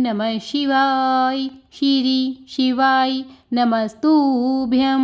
नमः शिवाय। श्री शिवाय नमस्तुभ्यं।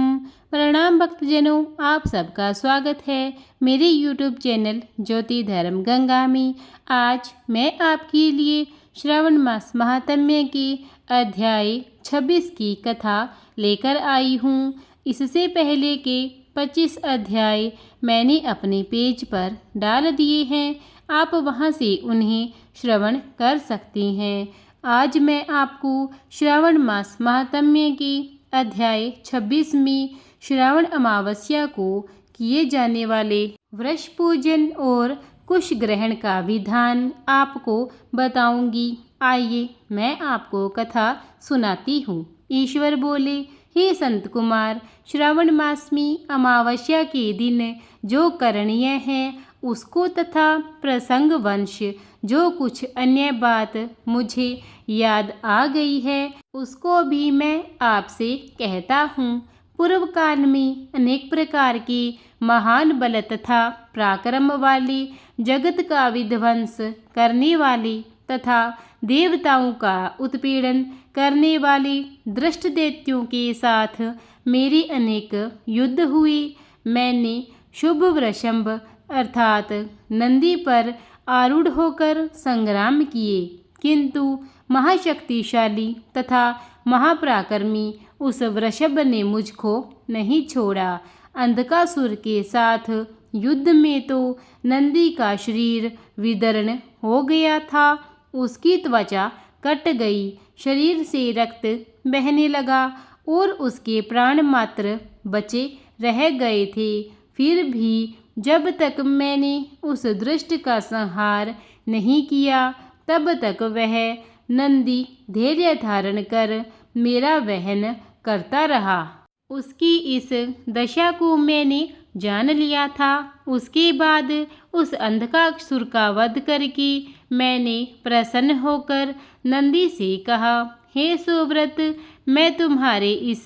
प्रणाम भक्तजनों, आप सबका स्वागत है मेरे YouTube चैनल ज्योति धर्म गंगा में। आज मैं आपके लिए श्रावण मास महात्म्य के अध्याय 26 की कथा लेकर आई हूँ। इससे पहले के 25 अध्याय मैंने अपने पेज पर डाल दिए हैं, आप वहां से उन्हें श्रवण कर सकते हैं। आज मैं आपको श्रावण मास महात्म्य के अध्याय 26 में श्रावण अमावस्या को किए जाने वाले वृष पूजन और कुश ग्रहण का विधान आपको बताऊंगी। आइए मैं आपको कथा सुनाती हूँ। ईश्वर बोले, हे संत कुमार, श्रावण मास में अमावस्या के दिन जो करणीय है उसको तथा प्रसंग वंश जो कुछ अन्य बात मुझे याद आ गई है उसको भी मैं आपसे कहता हूँ। पूर्व काल में अनेक प्रकार के महान बल तथा पराक्रम वाले, जगत का विध्वंस करने वाले तथा देवताओं का उत्पीड़न करने वाले दृष्ट दैत्यों के साथ मेरे अनेक युद्ध हुए। मैंने शुभ वृषभ अर्थात नंदी पर आरूढ़ होकर संग्राम किए, किंतु महाशक्तिशाली तथा महापराक्रमी उस वृषभ ने मुझको नहीं छोड़ा। अंधकासुर के साथ युद्ध में तो नंदी का शरीर विदीर्ण हो गया था, उसकी त्वचा कट गई, शरीर से रक्त बहने लगा और उसके प्राण मात्र बचे रह गए थे। फिर भी जब तक मैंने उस दृष्ट का संहार नहीं किया तब तक वह नंदी धैर्य धारण कर मेरा वहन करता रहा। उसकी इस दशा को मैंने जान लिया था। उसके बाद उस अंधकासुर का वध करके मैंने प्रसन्न होकर नंदी से कहा, हे सुव्रत, मैं तुम्हारे इस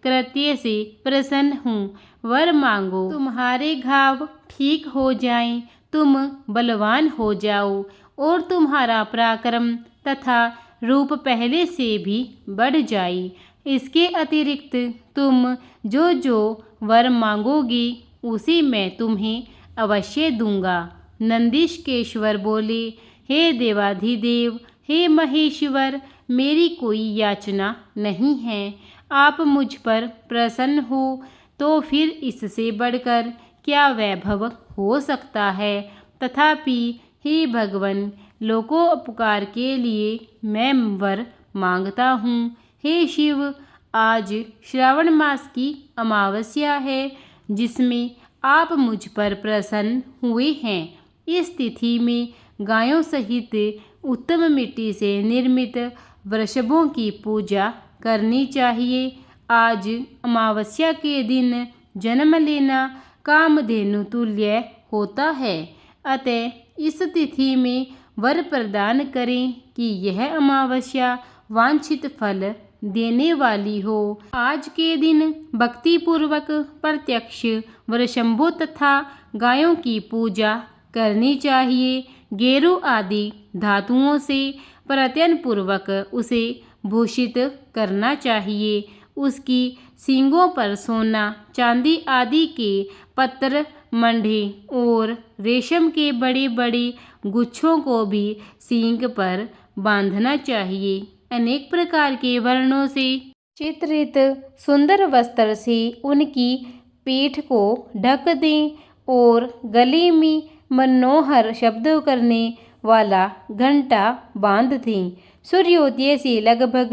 कृत्य से प्रसन्न हूँ। वर मांगो, तुम्हारे घाव ठीक हो जाएं, तुम बलवान हो जाओ और तुम्हारा पराक्रम तथा रूप पहले से भी बढ़ जाए। इसके अतिरिक्त तुम जो जो वर मांगोगे उसे मैं तुम्हें अवश्य दूंगा। नंदीकेश्वर बोले, हे देवाधिदेव, हे महेश्वर, मेरी कोई याचना नहीं है। आप मुझ पर प्रसन्न हो तो फिर इससे बढ़कर क्या वैभव हो सकता है। तथापि हे भगवन, लोकोपकार के लिए मैं वर मांगता हूँ। हे शिव, आज श्रावण मास की अमावस्या है जिसमें आप मुझ पर प्रसन्न हुए हैं। इस तिथि में गायों सहित उत्तम मिट्टी से निर्मित वृषभों की पूजा करनी चाहिए। आज अमावस्या के दिन जन्म लेना कामधेनु तुल्य होता है, अतः इस तिथि में वर प्रदान करें कि यह अमावस्या वांछित फल देने वाली हो। आज के दिन भक्ति पूर्वक प्रत्यक्ष वृषभों तथा गायों की पूजा करनी चाहिए। गेरू आदि धातुओं से प्रत्ययन पूर्वक उसे भूषित करना चाहिए। उसकी सींगों पर सोना, चांदी आदि के पत्थर, मंडे और रेशम के बड़े बड़े गुच्छों को भी सींग पर बांधना चाहिए। अनेक प्रकार के वर्णों से चित्रित सुंदर वस्त्र से उनकी पीठ को ढक दें और गले में मनोहर शब्द करने वाला घंटा बांध दें। सूर्योदय से लगभग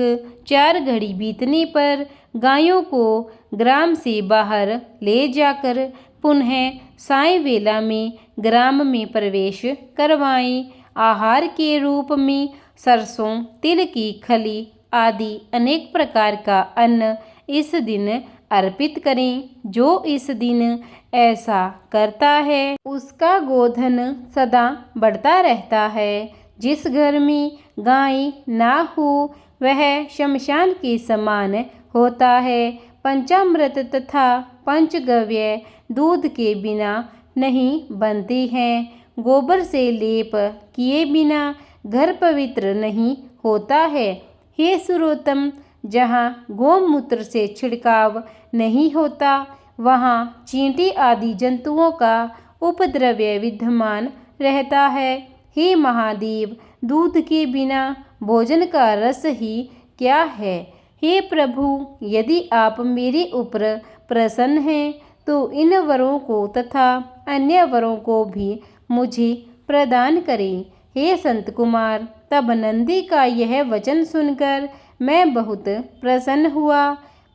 4 घड़ी बीतने पर गायों को ग्राम से बाहर ले जाकर पुनः साय वेला में ग्राम में प्रवेश करवाएं। आहार के रूप में सरसों, तिल की खली आदि अनेक प्रकार का अन्न इस दिन अर्पित करें। जो इस दिन ऐसा करता है उसका गोधन सदा बढ़ता रहता है। जिस घर में गाय ना हो वह शमशान के समान होता है। पंचामृत तथा पंचगव्य दूध के बिना नहीं बनते हैं। गोबर से लेप किए बिना घर पवित्र नहीं होता है। हे सुरोत्तम, जहाँ गोमूत्र से छिड़काव नहीं होता वहाँ चींटी आदि जंतुओं का उपद्रव्य विद्यमान रहता है। हे महादेव, दूध के बिना भोजन का रस ही क्या है। हे प्रभु, यदि आप मेरे ऊपर प्रसन्न हैं तो इन वरों को तथा अन्य वरों को भी मुझे प्रदान करें। हे संत कुमार, तब नंदी का यह वचन सुनकर मैं बहुत प्रसन्न हुआ।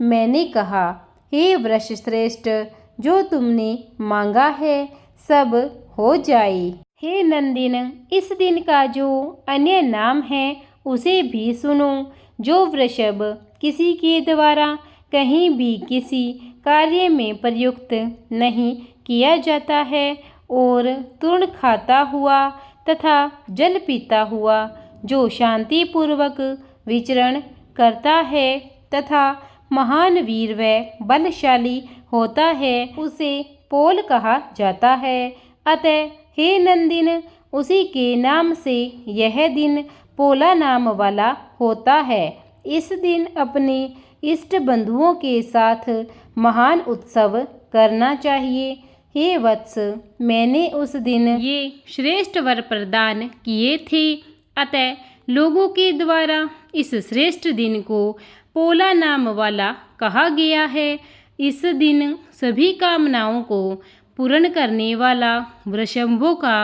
मैंने कहा, हे वृषश्रेष्ठ, जो तुमने मांगा है सब हो जाए। हे नंदिन, इस दिन का जो अन्य नाम है उसे भी सुनो। जो वृषभ किसी के द्वारा कहीं भी किसी कार्य में प्रयुक्त नहीं किया जाता है और तृण खाता हुआ तथा जल पीता हुआ जो शांतिपूर्वक विचरण करता है तथा महान वीर व बलशाली होता है, उसे पोल कहा जाता है। अतः हे नंदिन, उसी के नाम से यह दिन पोला नाम वाला होता है। इस दिन अपने इष्ट बंधुओं के साथ महान उत्सव करना चाहिए। हे वत्स, मैंने उस दिन ये श्रेष्ठ वर प्रदान किए थे, अतः लोगों के द्वारा इस श्रेष्ठ दिन को पोला नाम वाला कहा गया है। इस दिन सभी कामनाओं को पूर्ण करने वाला वृषभों का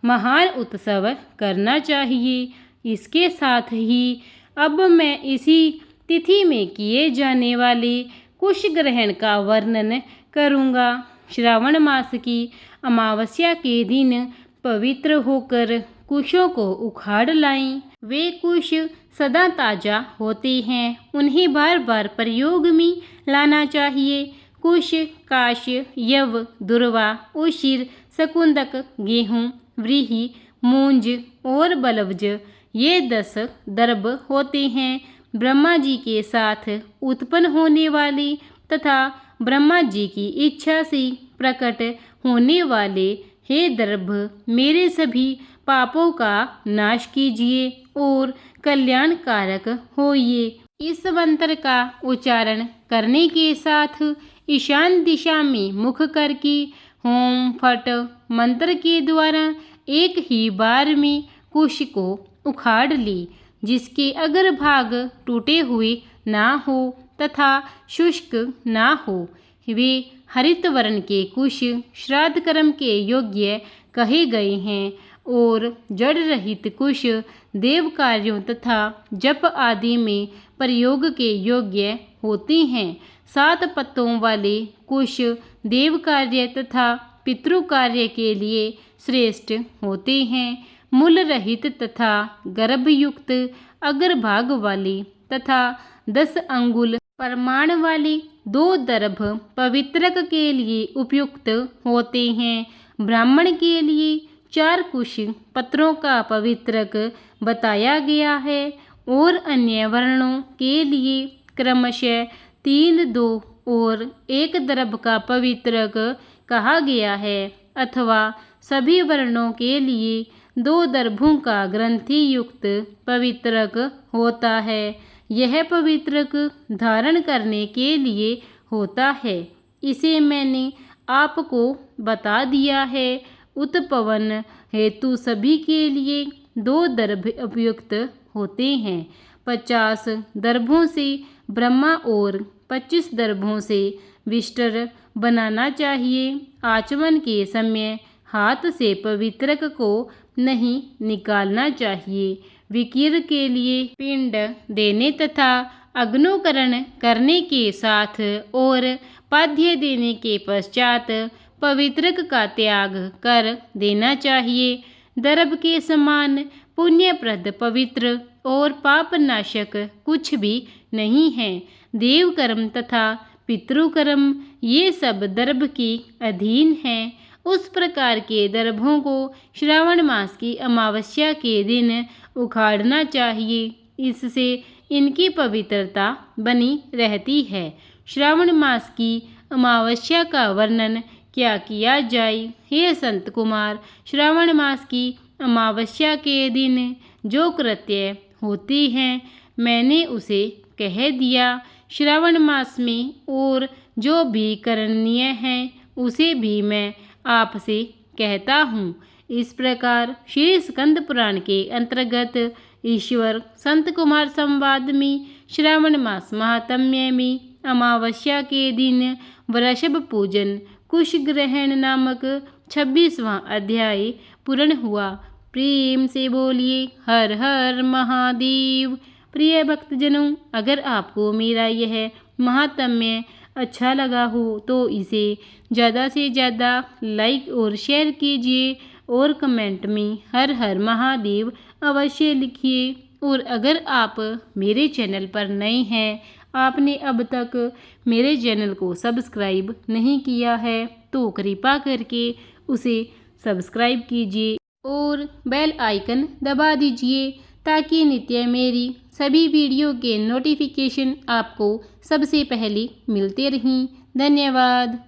महान उत्सव करना चाहिए। इसके साथ ही अब मैं इसी तिथि में किए जाने वाले कुश ग्रहण का वर्णन करूँगा। श्रावण मास की अमावस्या के दिन पवित्र होकर कुशों को उखाड़ लाएं। वे कुश सदा ताजा होते हैं, उन्हें बार बार प्रयोग में लाना चाहिए। कुश, काश, यव, दुर्वा, उशिर, शकुंदक, गेहूँ, व्रीहि, मूंज और बलवज, ये 10 दर्भ होते हैं। ब्रह्मा जी के साथ उत्पन्न होने वाले तथा ब्रह्मा जी की इच्छा से प्रकट होने वाले हे दर्भ, मेरे सभी पापों का नाश कीजिए और कल्याण कारक होइए। इस मंत्र का उच्चारण करने के साथ ईशान दिशा में मुख करके होम फट मंत्र के द्वारा एक ही बार में कुश को उखाड़ ली, जिसके अग्रभाग टूटे हुए ना हो तथा शुष्क ना हो। वे हरित वर्ण के कुश श्राद्ध कर्म के योग्य कहे गए हैं और जड़ रहित कुश देव कार्यों तथा जप आदि में प्रयोग के योग्य होते हैं। 7 पत्तों वाले कुश देव कार्य तथा पितृ कार्य के लिए श्रेष्ठ होते हैं। मूल रहित तथा गर्भयुक्त अग्रभाग वाली तथा 10 अंगुल प्रमाण वाली 2 दर्भ पवित्रक के लिए उपयुक्त होते हैं। ब्राह्मण के लिए 4 कुश पत्रों का पवित्रक बताया गया है और अन्य वर्णों के लिए क्रमशः 3, 2 और 1 दर्भ का पवित्रक कहा गया है, अथवा सभी वर्णों के लिए 2 दर्भों का ग्रंथि युक्त पवित्रक होता है। यह पवित्रक धारण करने के लिए होता है। इसे मैंने आपको बता दिया है। उत्पवन हेतु सभी के लिए 2 दर्भ उपयुक्त होते हैं। 50 दर्भों से ब्रह्मा और 25 दर्भों से विष्टर बनाना चाहिए। आचमन के समय हाथ से पवित्रक को नहीं निकालना चाहिए। विकिर के लिए पिंड देने तथा अग्नोकरण करने के साथ और पाद्य देने के पश्चात पवित्रक का त्याग कर देना चाहिए। दर्भ के समान पुण्यप्रद, पवित्र और पापनाशक कुछ भी नहीं है। देव कर्म तथा पितृकर्म ये सब दर्भ के अधीन हैं। उस प्रकार के दर्भों को श्रावण मास की अमावस्या के दिन उखाड़ना चाहिए। इससे इनकी पवित्रता बनी रहती है। श्रावण मास की अमावस्या का वर्णन क्या किया जाए। हे संत कुमार, श्रावण मास की अमावस्या के दिन जो कृत्य होते हैं। मैंने उसे कह दिया, श्रावण मास में और जो भी करणीय है उसे भी मैं आपसे कहता हूँ। इस प्रकार श्री स्कंद पुराण के अंतर्गत ईश्वर संत कुमार संवाद में श्रावण मास महात्म्य में अमावस्या के दिन वृषभ पूजन कुश ग्रहण नामक 26वां अध्याय पूर्ण हुआ। प्रेम से बोलिए हर हर महादेव। प्रिय भक्तजनों, अगर आपको मेरा यह महात्म्य अच्छा लगा हो तो इसे ज़्यादा से ज़्यादा लाइक और शेयर कीजिए और कमेंट में हर हर महादेव अवश्य लिखिए। और अगर आप मेरे चैनल पर नए हैं, आपने अब तक मेरे चैनल को सब्सक्राइब नहीं किया है तो कृपा करके उसे सब्सक्राइब कीजिए और बेल आइकन दबा दीजिए ताकि नित्य मेरी सभी वीडियो के नोटिफिकेशन आपको सबसे पहले मिलते रहें। धन्यवाद।